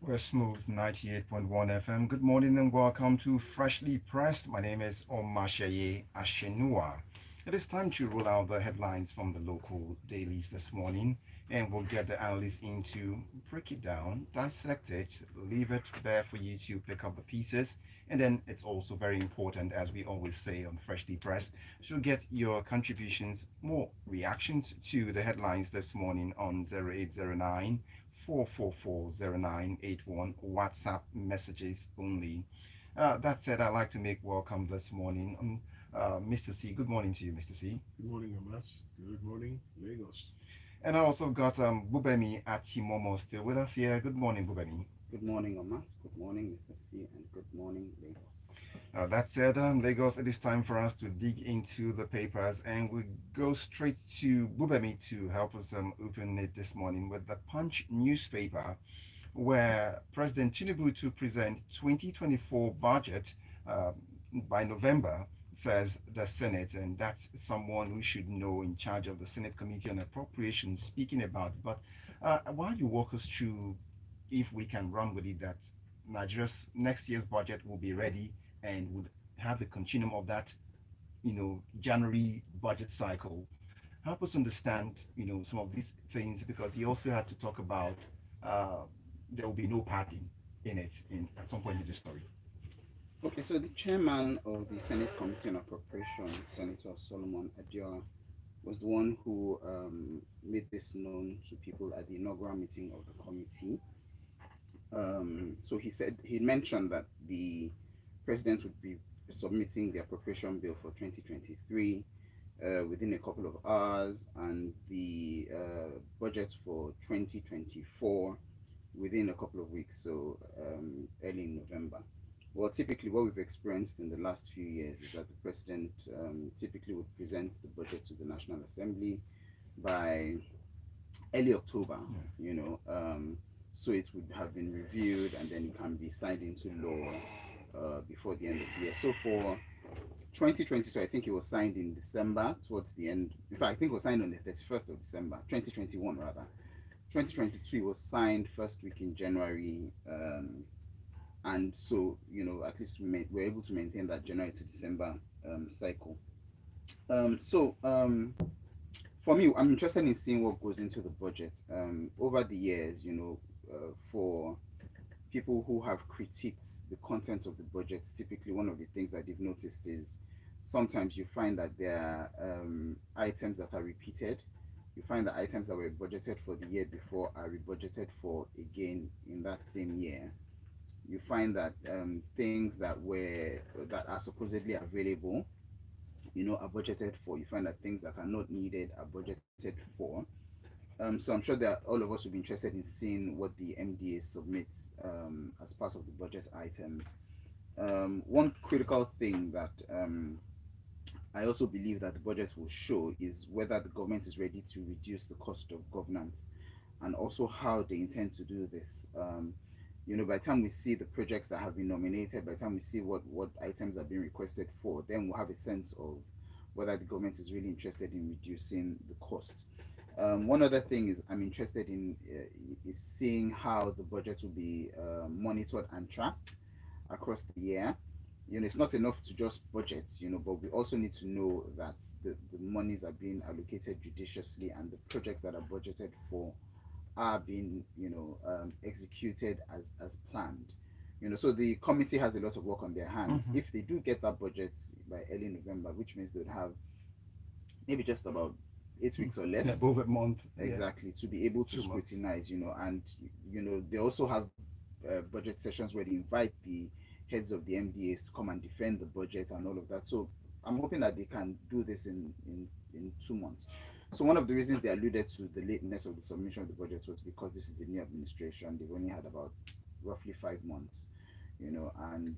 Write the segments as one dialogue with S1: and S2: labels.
S1: We're smooth 98.1 FM. Good morning and welcome to Freshly Pressed. My name is Omatseye Atsenuwa. It is time to roll out the headlines from the local dailies this morning, and we'll get the analysts in to break it down, dissect it, leave it there for you to pick up the pieces. And then it's also very important, as we always say on Freshly Pressed, to get your contributions, more reactions to the headlines this morning on 0809 4440981 WhatsApp messages only. That said, I'd like to make welcome this morning Mr. C. Good morning to you, Mr. C.
S2: Good morning, Amas. Good morning, Lagos.
S1: And I also got Gbubemi Atimomo still with us here. Good morning, Gbubemi.
S3: Good morning, Omas. Good morning, Mr. C, and good morning, Lagos.
S1: That said, Lagos, it is time for us to dig into the papers and we go straight to Bubemi to help us open it this morning with the Punch newspaper, where President Tinubu to present 2024 budget uh, by November, says the Senate, and that's someone who should know in charge of the Senate Committee on Appropriations speaking about it. But while you walk us through, if we can run with it, that Nigeria's next year's budget will be ready and would have the continuum of that, January budget cycle. Help us understand, some of these things because he also had to talk about uh, there will be no padding in it at some point in the story.
S3: Okay, so the chairman of the Senate Committee on Appropriation, Senator Solomon Adiola, was the one who made this known to people at the inaugural meeting of the committee. So he mentioned that the president would be submitting the appropriation bill for 2023 within a couple of hours, and the budget for 2024 within a couple of weeks, so early in November. Well, typically, what we've experienced in the last few years is that the president typically would present the budget to the National Assembly by early October,
S1: Yeah.
S3: so it would have been reviewed and then it can be signed into law before the end of the year. So for 2020, so I think it was signed in December towards the end. In fact, I think it was signed on the 31st of December, 2021 rather. 2022 it was signed first week in January, and so at least we're able to maintain that January to December cycle. For me, I'm interested in seeing what goes into the budget. Over the years, for people who have critiqued the contents of the budget, typically one of the things that they've noticed is sometimes you find that there are items that are repeated. You find that items that were budgeted for the year before are rebudgeted for again in that same year. You find that things that are supposedly available, are budgeted for. You find that things that are not needed are budgeted for. So I'm sure that all of us will be interested in seeing what the MDA submits as part of the budget items. One critical thing that I also believe that the budget will show is whether the government is ready to reduce the cost of governance and also how they intend to do this. By the time we see the projects that have been nominated, by the time we see what items are being requested for, then we'll have a sense of whether the government is really interested in reducing the cost. One other thing is I'm interested in is seeing how the budget will be monitored and tracked across the year. It's not enough to just budget, but we also need to know that the monies are being allocated judiciously and the projects that are budgeted for are being, executed as planned. So the committee has a lot of work on their hands.
S1: Mm-hmm.
S3: If they do get that budget by early November, which means they would have maybe just about 8 weeks or
S1: Yeah,
S3: less,
S1: above a month. Yeah,
S3: exactly, to be able to
S1: 2 months.
S3: scrutinize, and they also have budget sessions where they invite the heads of the MDAs to come and defend the budget and all of that. So I'm hoping that they can do this in 2 months. So one of the reasons they alluded to the lateness of the submission of the budget was because this is a new administration. They've only had about roughly 5 months, and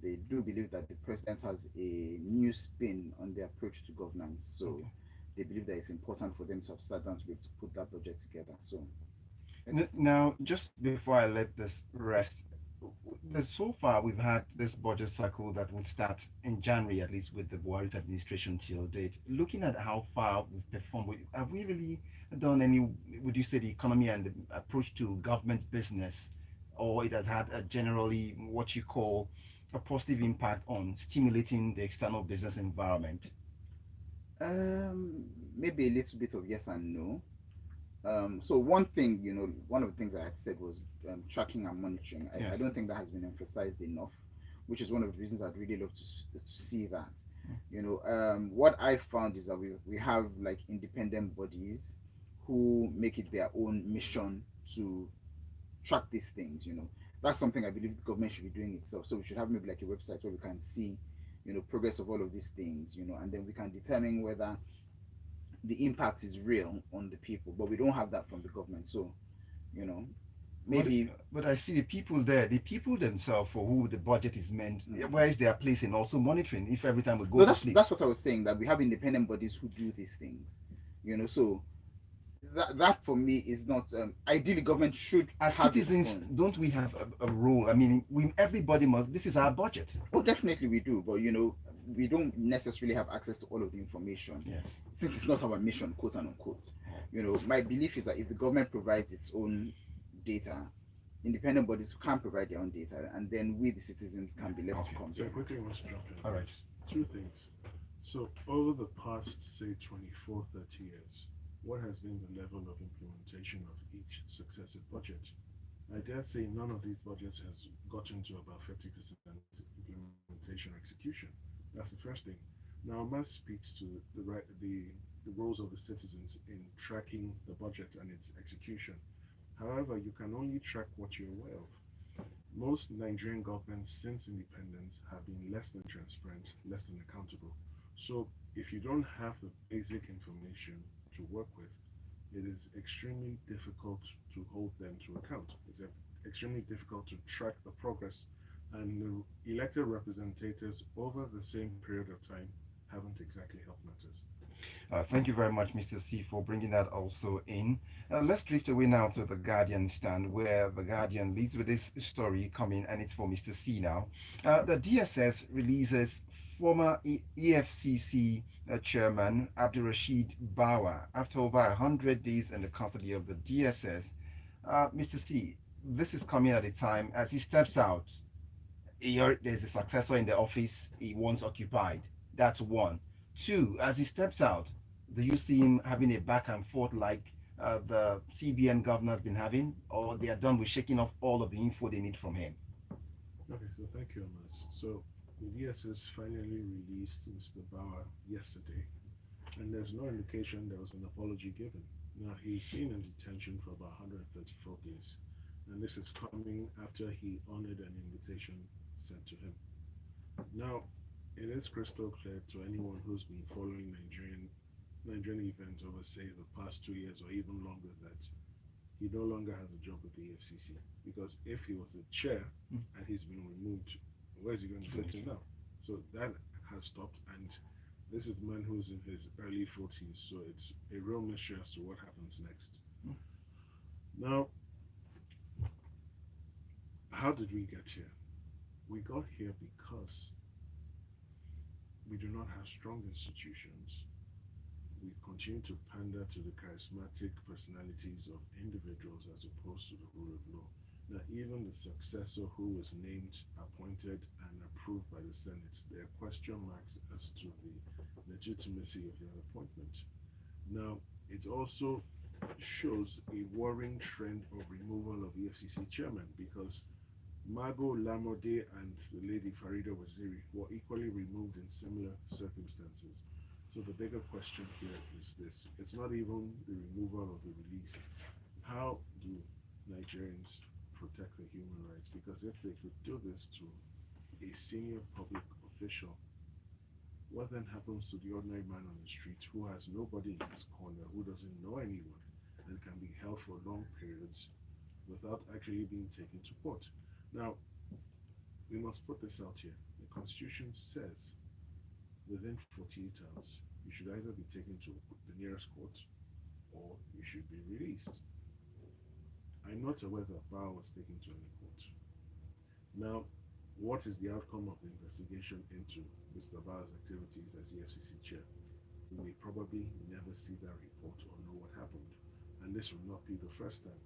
S3: they do believe that the president has a new spin on the approach to governance. So
S1: Okay.
S3: they believe that it's important for them to have sat down to be able to put that budget together. So let's see.
S1: Now, just before I let this rest, so far we've had this budget cycle that would start in January, at least with the Buhari's administration till date. Looking at how far we've performed, have we really done any, would you say, the economy and the approach to government business or it has had a generally what you call a positive impact on stimulating the external business environment?
S3: Um, Maybe a little bit of yes and no. So one thing, one of the things I had said was tracking and monitoring. I
S1: Yes.
S3: don't think that has been emphasized enough, which is one of the reasons I'd really love to see that. What I found is that we have like independent bodies who make it their own mission to track these things. That's something I believe the government should be doing itself. So we should have maybe like a website where we can see, progress of all of these things, and then we can determine whether the impact is real on the people, but we don't have that from the government. So, you know,
S1: But
S3: maybe.
S1: but I see the people there, the people themselves for who the budget is meant.
S3: Mm.
S1: Where is their place in also monitoring? If every time we go
S3: No,
S1: to
S3: that's
S1: sleep,
S3: that's what I was saying. That we have independent bodies who do these things. So that for me is not. Ideally, government should
S1: as
S3: have its
S1: citizens,
S3: own.
S1: don't we have a role? I mean, everybody must. This is our budget.
S3: Oh, definitely we do, but we don't necessarily have access to all of the information
S1: Yes.
S3: since it's not our mission, quote and unquote. My belief is that if the government provides its own data, independent bodies can provide their own data, and then we, the citizens, can be left to
S1: Okay.
S2: So I
S3: compare.
S2: quickly want to jump in.
S1: All right.
S2: Two things. So over the past, say, 24, 30 years, what has been the level of implementation of each successive budget? I dare say none of these budgets has gotten to about 50% implementation or execution. That's the first thing. Now, Mass speaks to the roles of the citizens in tracking the budget and its execution. However, you can only track what you're aware of. Most Nigerian governments since independence have been less than transparent, less than accountable. So if you don't have the basic information to work with, it is extremely difficult to hold them to account. It's extremely difficult to track the progress, and the elected representatives over the same period of time haven't exactly helped matters.
S1: Thank you very much, Mr. C, for bringing that also in. Let's drift away now to the Guardian stand, where the Guardian leads with this story coming, and it's for Mr. C now. The DSS releases former EFCC chairman Abdurrashid Bawa after over 100 days in the custody of the DSS. Mr. C, this is coming at a time as he steps out. There's a successor in the office he once occupied. That's one. Two, as he steps out, do you see him having a back and forth like the CBN governor's been having, or they are done with shaking off all of the info they need from him?
S2: Okay, so thank you, Amas. So the DSS finally released Mr. Bauer yesterday, and there's no indication there was an apology given. Now, he's been in detention for about 134 days, and this is coming after he honored an invitation sent to him. Now, it is crystal clear to anyone who's been following Nigerian events over, say, the past 2 years or even longer that he no longer has a job with the FCC. Because if he was the chair and he's been removed, where is he going to go to now? So that has stopped, and this is the man who's in his early 40s, so it's a real mystery as to what happens next. Now, how did we get here? We got here because we do not have strong institutions. We continue to pander to the charismatic personalities of individuals as opposed to the rule of law. Now, even the successor who was named, appointed, and approved by the Senate, there are question marks as to the legitimacy of their appointment. Now, it also shows a worrying trend of removal of EFCC chairman because Margot Lamode and the lady Farida Waziri were equally removed in similar circumstances. So the bigger question here is this. It's not even the removal of the release. How do Nigerians protect their human rights? Because if they could do this to a senior public official, what then happens to the ordinary man on the street who has nobody in his corner, who doesn't know anyone, and can be held for long periods without actually being taken to court? Now, we must put this out here. The Constitution says within 48 hours, you should either be taken to the nearest court or you should be released. I'm not aware that Bao was taken to any court. Now, what is the outcome of the investigation into Mr. Bao's activities as EFCC chair? We may probably never see that report or know what happened. And this will not be the first time.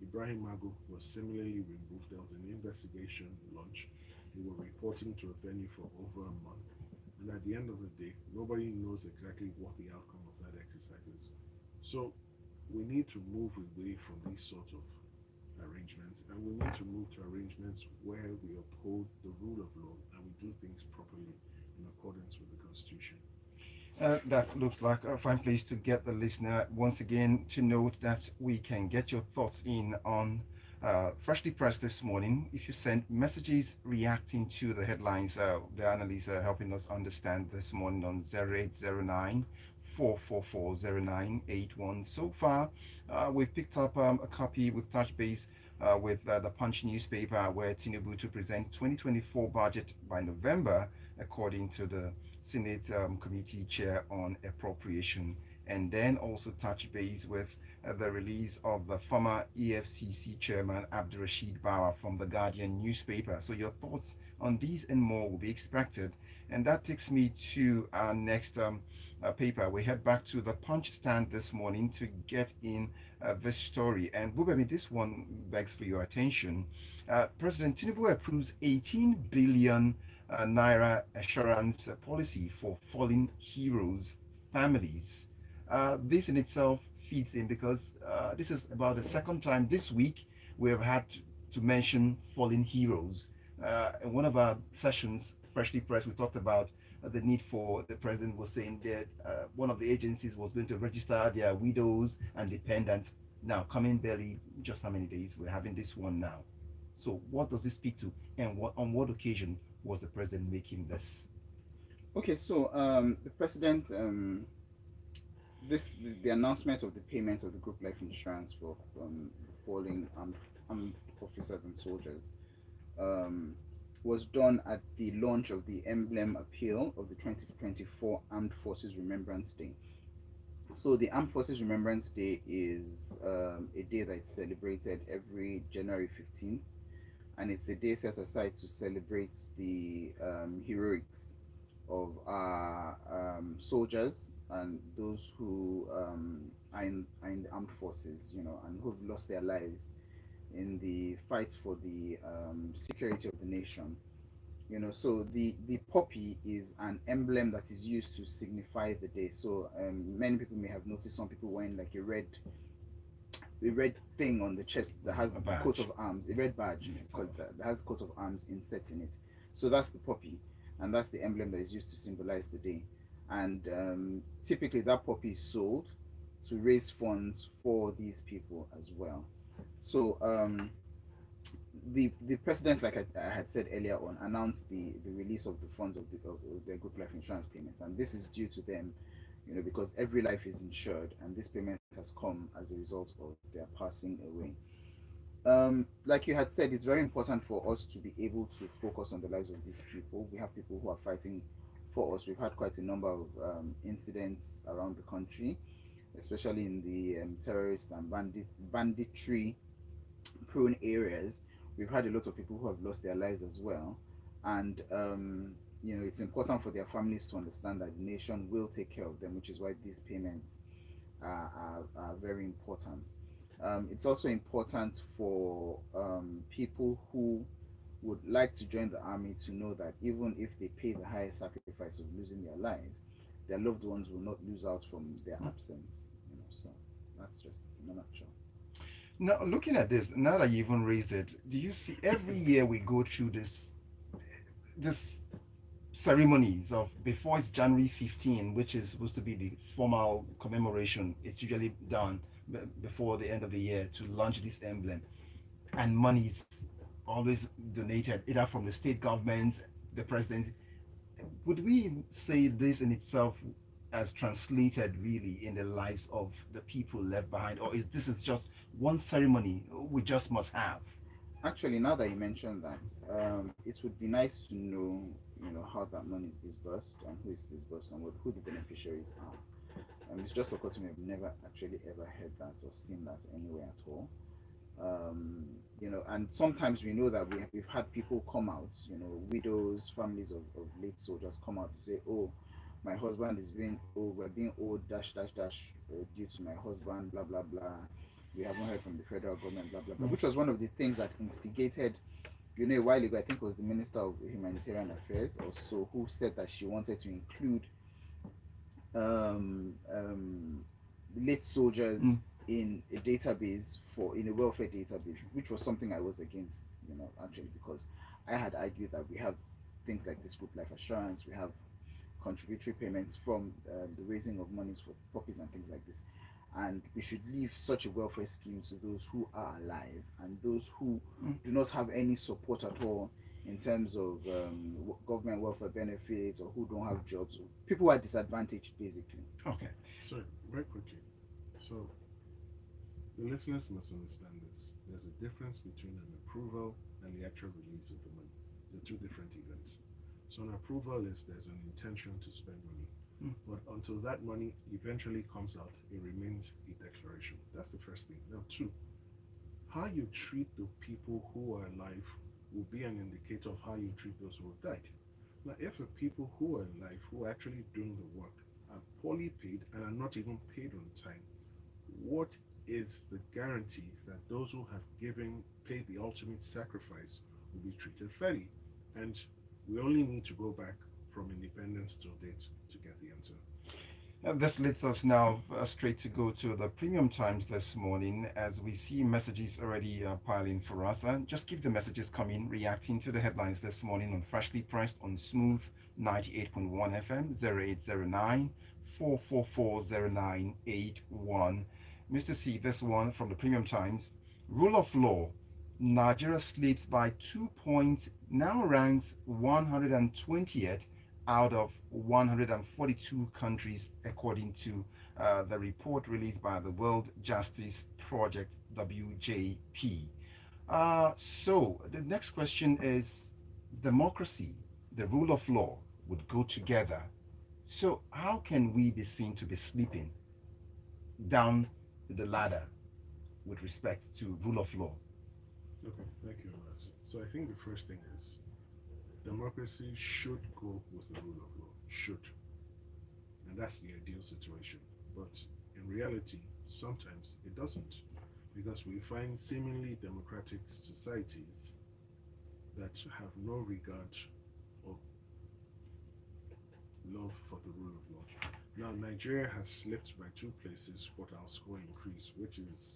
S2: Ibrahim Magu was similarly removed. There was an investigation launched. They were reporting to a venue for over a month. And at the end of the day, nobody knows exactly what the outcome of that exercise is. So we need to move away from these sort of arrangements, and we need to move to arrangements where we uphold the rule of law and we do things properly in accordance with the Constitution.
S1: That looks like a fine place to get the listener once again to note that we can get your thoughts in on Freshly Pressed this morning. If you send messages reacting to the headlines, the analysts are helping us understand this morning on 0809 4440981. So far, we've picked up a copy, we've touched base with the Punch newspaper where Tinubu to present 2024 budget by November, according to the Senate Committee Chair on Appropriation, and then also touch base with the release of the former EFCC Chairman Abdurrashid Bawa from the Guardian newspaper. So your thoughts on these and more will be expected. And that takes me to our next paper. We head back to the Punch stand this morning to get in this story. And Bubemi, this one begs for your attention. President Tinubu approves 18 billion naira assurance policy for fallen heroes' families. This in itself feeds in because this is about the second time this week we have had to mention fallen heroes. In one of our sessions, Freshly Pressed, we talked about the need for the president was saying that one of the agencies was going to register their widows and dependents. Now, coming barely just how many days we're having this one now. So, what does this speak to, and what on what occasion was the president making this?
S3: Okay, so the president, the announcement of the payment of the group life insurance for the fallen armed officers and soldiers um, was done at the launch of the Emblem appeal of the 2024 Armed Forces Remembrance Day. So the Armed Forces Remembrance Day is a day that's celebrated every January 15th, and it's a day set aside to celebrate the heroics of our soldiers and those who are in the armed forces, and who've lost their lives in the fight for the security of the nation. So the poppy is an emblem that is used to signify the day. So many people may have noticed some people wearing like a red thing on the chest that has
S1: A
S3: a coat
S1: badge.
S3: of arms, a red badge,
S1: Yeah,
S3: let's call it that has a coat of arms inset in it. So that's the poppy, and that's the emblem that is used to symbolize the day. And typically, that poppy is sold to raise funds for these people as well. So the president, like I had said earlier on, announced the release of the funds of their group life insurance payments, and this is due to them, because every life is insured, and this payment has come as a result of their passing away. Like you had said, it's very important for us to be able to focus on the lives of these people. We have people who are fighting for us. We've had quite a number of incidents around the country, especially in the terrorist and banditry prone areas. We've had a lot of people who have lost their lives as well, and it's important for their families to understand that the nation will take care of them, which is why these payments are very important. It's also important for people who would like to join the army to know that even if they pay the highest sacrifice of losing their lives, their loved ones will not lose out from their absence. So that's just it in a nutshell.
S1: Now, looking at this, now that you even raised it, do you see every year we go through this ceremonies of before it's January 15, which is supposed to be the formal commemoration. It's usually done before the end of the year to launch this emblem, and money is always donated either from the state governments, the presidency. Would we say this in itself as translated really in the lives of the people left behind, or is this is just one ceremony we just must have?
S3: Actually, now that you mentioned that, it would be nice to know, how that money is disbursed and who is disbursed and who the beneficiaries are. It's just occurred to me, I've never actually ever heard that or seen that anywhere at all. And sometimes we know that we've had people come out, widows, families of late soldiers come out to say, oh, my husband is being, oh, we're being owed dash dash dash due to my husband, blah blah blah. We haven't heard from the federal government, blah blah blah.
S1: Mm.
S3: Which was one of the things that instigated, a while ago. I think it was the Minister of Humanitarian Affairs also who said that she wanted to include um, um, late soldiers
S1: Mm.
S3: in a database, in a welfare database, which was something I was against, actually, because I had argued that we have things like this group life assurance, we have contributory payments from the raising of monies for puppies and things like this. And we should leave such a welfare scheme to those who are alive, and those who
S1: Mm.
S3: do not have any support at all in terms of government welfare benefits, or who don't have jobs, or people who are disadvantaged, basically.
S1: Okay.
S2: So, very quickly. So, the listeners must understand this. There's a difference between an approval and the actual release of the money. They're two different events. So, an approval is there's an intention to spend money.
S1: Mm.
S2: But until that money eventually comes out, it remains a declaration. That's the first thing. Now, two, how you treat the people who are alive will be an indicator of how you treat those who have died. Now, if the people who are alive, who are actually doing the work, are poorly paid and are not even paid on time, what is the guarantee that those who have paid the ultimate sacrifice will be treated fairly? And we only need to go back from independence till date to get the answer.
S1: This leads us now straight to go to the Premium Times this morning as we see messages already piling for us. And just keep the messages coming, reacting to the headlines this morning on Freshly Pressed on Smooth 98.1 FM 0809 4440981. Mr. C, this one from the Premium Times. Rule of law. Nigeria slips by 2 points, now ranks 120th out of 142 countries, according to the report released by the World Justice Project, WJP. So, the next question is democracy, the rule of law would go together. So, how can we be seen to be sleeping down the ladder with respect to rule of law?
S2: Okay, thank you, Alas. So I think the first thing is democracy should go with the rule of law. Should. And that's the ideal situation. But in reality, sometimes it doesn't. Because we find seemingly democratic societies that have no regard or love for the rule of law. Now, Nigeria has slipped by two places, but our score increased, which is,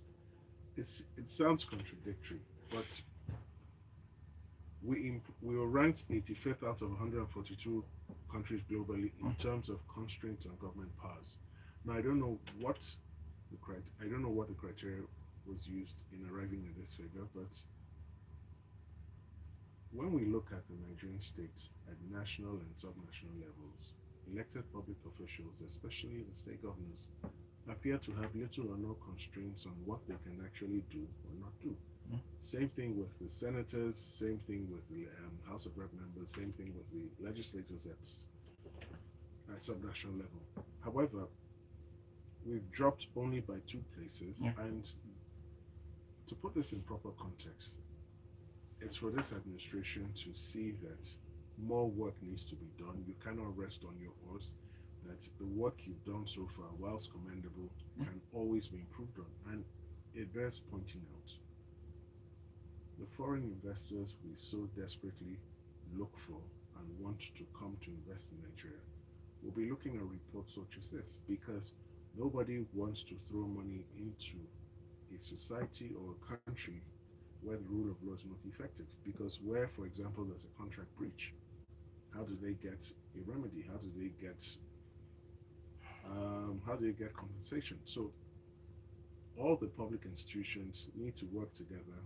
S2: it sounds contradictory, but we were ranked 85th out of 142 countries globally in terms of constraints on government powers. Now, I don't know what the criteria was used in arriving at this figure, but when we look at the Nigerian state at national and subnational levels, elected public officials, especially the state governors, appear to have little or no constraints on what they can actually do or not do.
S1: Mm.
S2: Same thing with the senators, same thing with the House of Rep members, same thing with the legislators at subnational level. However, we've dropped only by two places,
S1: Yeah.
S2: and to put this in proper context, it's for this administration to see that more work needs to be done. You cannot rest on your horse. That the work you've done so far, whilst commendable, can always be improved on. And it bears pointing out the foreign investors we so desperately look for and want to come to invest in Nigeria will be looking at reports such as this, because nobody wants to throw money into a society or a country where the rule of law is not effective. Because where, for example, there's a contract breach, how do they get a remedy? How do they get compensation? So all the public institutions need to work together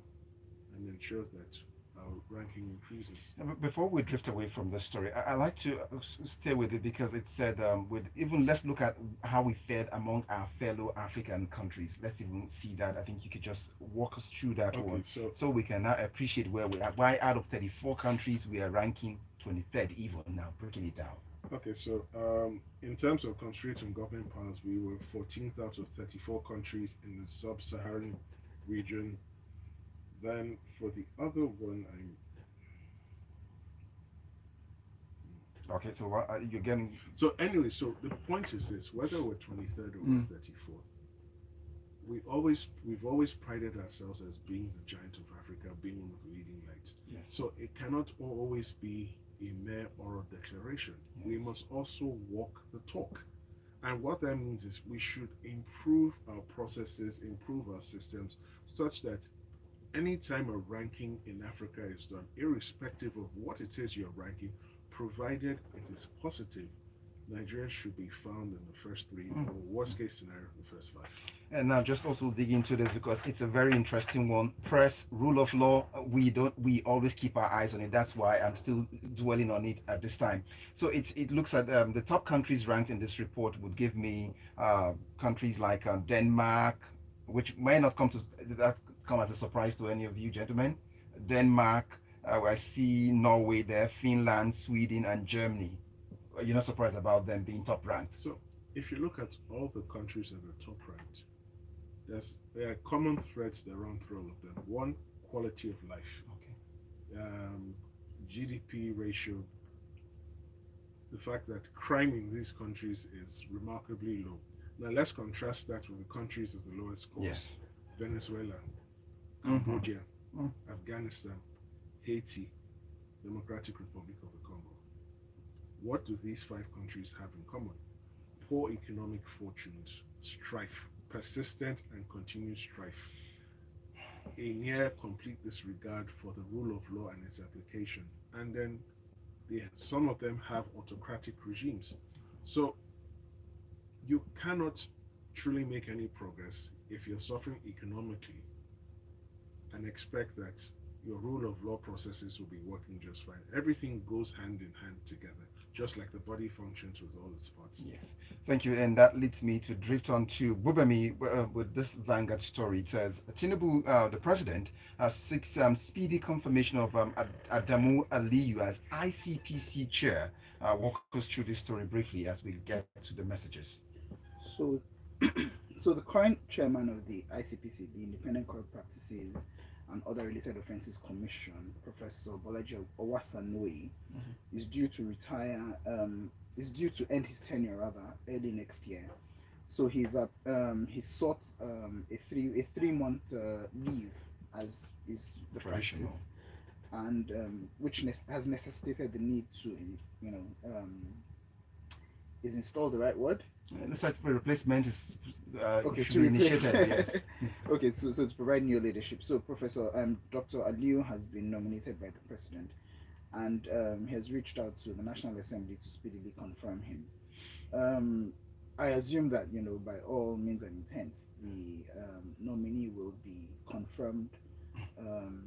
S2: and ensure that our ranking increases.
S1: Before we drift away from this story, I like to stay with it because it said, with even let's look at how we fared among our fellow African countries. Let's even see that. I think you could just walk us through that
S2: Okay,
S1: one,
S2: so
S1: so we can now appreciate where we are. Why out of 34 countries we are ranking 23rd even now, breaking it down.
S2: in terms of constraints on government powers, we were 14th out of 34 countries in the sub-Saharan region. Then for the other one,
S1: Okay, so what you're getting?
S2: so anyway, so the point is this: whether we're 23rd or we're 34th, we've always prided ourselves as being the giant of Africa, being one of the leading lights.
S1: Yes.
S2: So it cannot always be a mere oral declaration. We
S1: Yes.
S2: must also walk the talk. And what that means is we should improve our processes, improve our systems, such that anytime a ranking in Africa is done, irrespective of what it is you're ranking, provided it is positive, Nigeria should be found in the first three, or worst case scenario, the first five.
S1: And now just also dig into this because it's a very interesting one. Press, rule of law, we always keep our eyes on it. That's why I'm still dwelling on it at this time. So it looks at the top countries ranked in this report would give me countries like Denmark, which may not come as a surprise to any of you gentlemen. Denmark, I see Norway there, Finland, Sweden, and Germany. You're not surprised about them being top ranked.
S2: So if you look at all the countries that are top ranked, there are common threads that run through all of them. One, quality of life,
S1: Okay.
S2: GDP ratio, the fact that crime in these countries is remarkably low. Now let's contrast that with the countries of the lowest scores:
S1: Yes.
S2: Venezuela,
S1: Mhm.
S2: Cambodia,
S1: Mm.
S2: Afghanistan, Haiti, Democratic Republic of the Congo. What do these five countries have in common? Poor economic fortunes, strife, persistent and continued strife, a near complete disregard for the rule of law and its application, and then some of them have autocratic regimes. So you cannot truly make any progress if you're suffering economically and expect that your rule of law processes will be working just fine. Everything goes hand in hand together, just like the body functions with all its parts.
S1: Yes, thank you. And that leads me to drift on to Gbubemi with this Vanguard story. It says Tinubu, the president, seeks speedy confirmation of Adamu Aliyu as ICPC chair. Walk us through this story briefly as we get to the messages.
S3: So, so the current chairman of the ICPC, the Independent Corrupt Practices and Other Related Offences Commission, Professor Bolaji Owasanoi, is due to retire. Is due to end his tenure rather early next year. So he sought a 3 month leave, as is the
S1: Traditional.
S3: practice, and which has necessitated the need to is installed the right word?
S1: Looks like the replacement is
S3: Okay,
S1: should
S3: to
S1: be
S3: replace.
S1: initiated. Yes.
S3: Okay, so to provide new leadership. So Professor Dr. Aliu has been nominated by the president, and he has reached out to the National Assembly to speedily confirm him. I assume that by all means and intents, the nominee will be confirmed um,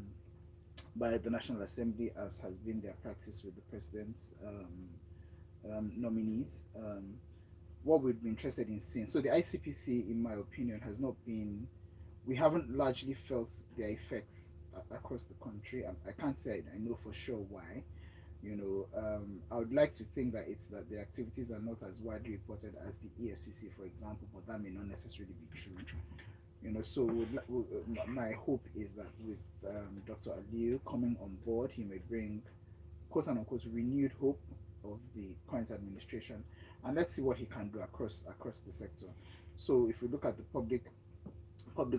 S3: by the National Assembly, as has been their practice with the president's nominees. What we'd be interested in seeing. So the ICPC, in my opinion, has not been. We haven't largely felt their effects across the country. I can't say I know for sure why. I would like to think that it's that the activities are not as widely reported as the EFCC, for example, but that may not necessarily be true. So my hope is that with Dr. Aliu coming on board, he may bring quote unquote renewed hope of the current administration, and let's see what he can do across the sector. So if we look at the public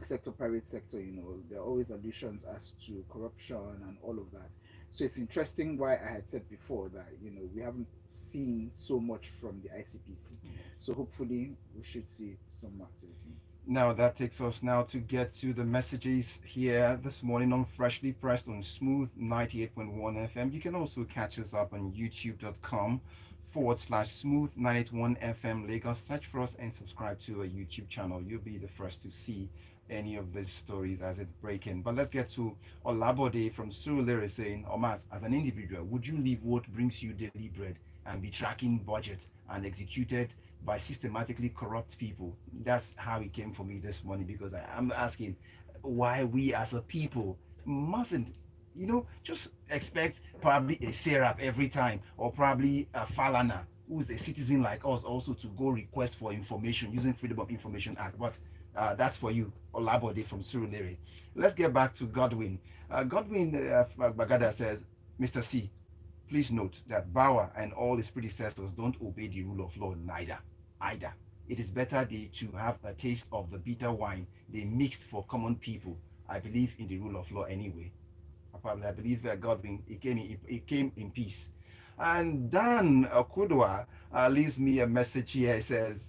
S3: sector, private sector, there are always allusions as to corruption and all of that. So it's interesting why I had said before that we haven't seen so much from the ICPC. So hopefully we should see some activity.
S1: Now that takes us now to get to the messages here this morning on Freshly Pressed on Smooth 98.1 FM. You can also catch us up on youtube.com/smooth 981 FM Lagos. Search for us and subscribe to our YouTube channel. You'll be the first to see any of these stories as it's breaking. But let's get to Olabode from Surulere saying, Omas, as an individual, would you leave what brings you daily bread and be tracking budget and executed by systematically corrupt people? That's how it came for me this morning, because I'm asking why we as a people mustn't just expect probably a syrup every time, or probably a Falana who's a citizen like us also to go request for information using Freedom of Information Act. But that's for you, Olabode from Surulere. Let's get back to Godwin. Godwin Bagada says, Mr. C, please note that Bauer and all his predecessors don't obey the rule of law neither. Either. It is better to have a taste of the bitter wine they mixed for common people. I believe in the rule of law anyway. Probably, I believe Godwin, he came in peace. And Dan Okudwa leaves me a message here. He says,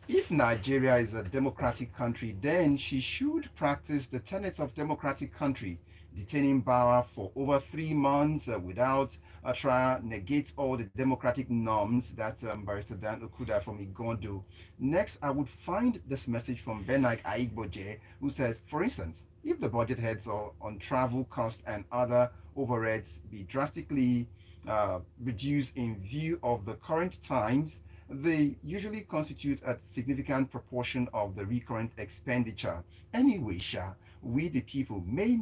S1: if Nigeria is a democratic country, then she should practice the tenets of democratic country. Detaining power for over 3 months without a trial negates all the democratic norms that Barrister Dan Okuda from Igondo. Next, I would find this message from Benag Aigboje, who says, for instance, if the budget heads on travel costs and other overheads be drastically reduced in view of the current times, they usually constitute a significant proportion of the recurrent expenditure. Anyway, we the people may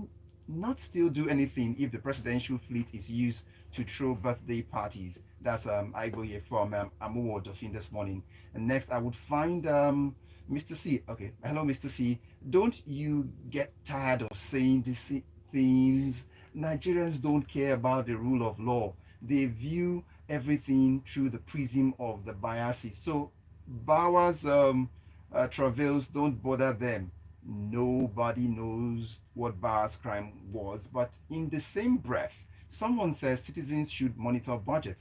S1: not still do anything if the presidential fleet is used to throw birthday parties. That's Igboye from Amuwo Dolphin this morning. And next, I would find Mr. C. Okay, hello, Mr. C. Don't you get tired of saying these things? Nigerians don't care about the rule of law. They view everything through the prism of the biases. So Bauer's travails don't bother them. Nobody knows what Bauer's crime was, but in the same breath, someone says citizens should monitor budget.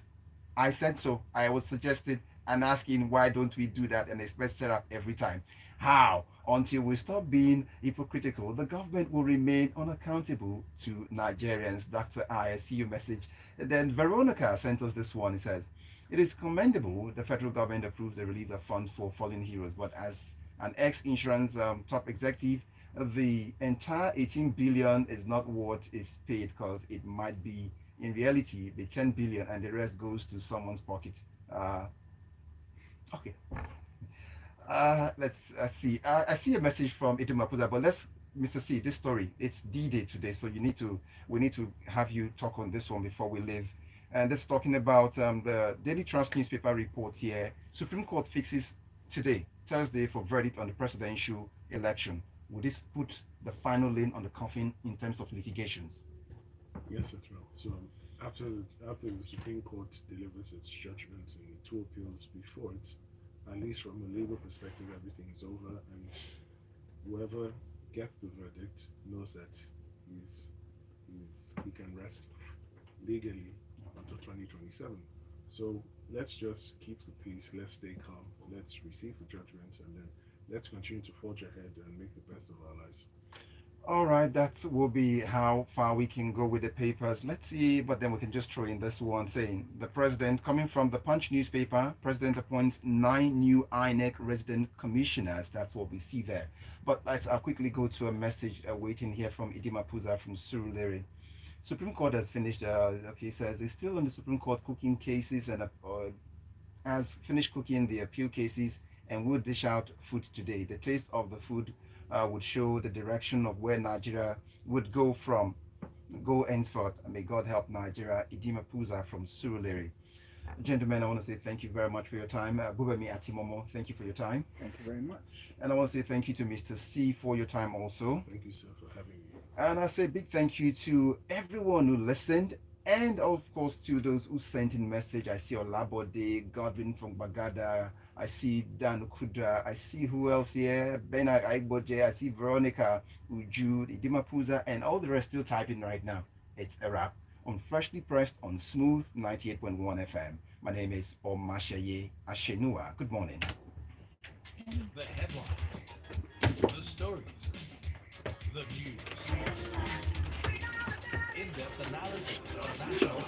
S1: I said so. I was suggested and asking why don't we do that and expect setup every time. How? Until we stop being hypocritical, the government will remain unaccountable to Nigerians. Dr. I see your message. And then Veronica sent us this one. It says, it is commendable the federal government approves the release of funds for fallen heroes, but as an ex-insurance top executive, the entire 18 billion is not what is paid because it might be in reality the 10 billion and the rest goes to someone's pocket. Okay. Let's see. I see a message from Itumapuza, but let's, Mr. C, this story, it's D-Day today, so we need to have you talk on this one before we leave. And this is talking about the Daily Trust newspaper reports here. Supreme Court fixes today, Thursday, for verdict on the presidential election. Will this put the final lane on the coffin in terms of litigations?
S2: Yes, it will. So after the Supreme Court delivers its judgment and two appeals before it, at least from a legal perspective, everything is over, and whoever gets the verdict knows that he can rest legally until 2027. So let's just keep the peace, let's stay calm, let's receive the judgment, and then let's continue to forge ahead and make the best of our lives.
S1: All right, that will be how far we can go with the papers. Let's see, but then we can just throw in this one saying the president, coming from the Punch newspaper, president appoints 9 new INEC resident commissioners. That's what we see there. But I'll quickly go to a message waiting here from Idima Puza from Surulere. Supreme Court has finished, okay, says it's still on the Supreme Court cooking cases and has finished cooking the appeal cases and will dish out food today. The taste of the food would show the direction of where Nigeria would go henceforth. May God help Nigeria. Idima Puza from Surulere. Gentlemen, I want to say thank you very much for your time. Gbubemi Atimomo, thank you for your time.
S3: Thank you very much.
S1: And I want to say thank you to Mr. C for your time also.
S2: Thank you, sir, for having me.
S1: And I say big thank you to everyone who listened, and of course to those who sent in message. I see Olabode, Godwin from Bagada, I see Dan Kudra, I see who else here, Benard Aigboje, I see Veronica, Uju, Idima Puza, and all the rest still typing right now. It's a wrap on Freshly Pressed on Smooth 98.1 FM. My name is Omatseye Atsenuwa. Good morning.
S4: The headlines, the stories, the news, in-depth analysis of national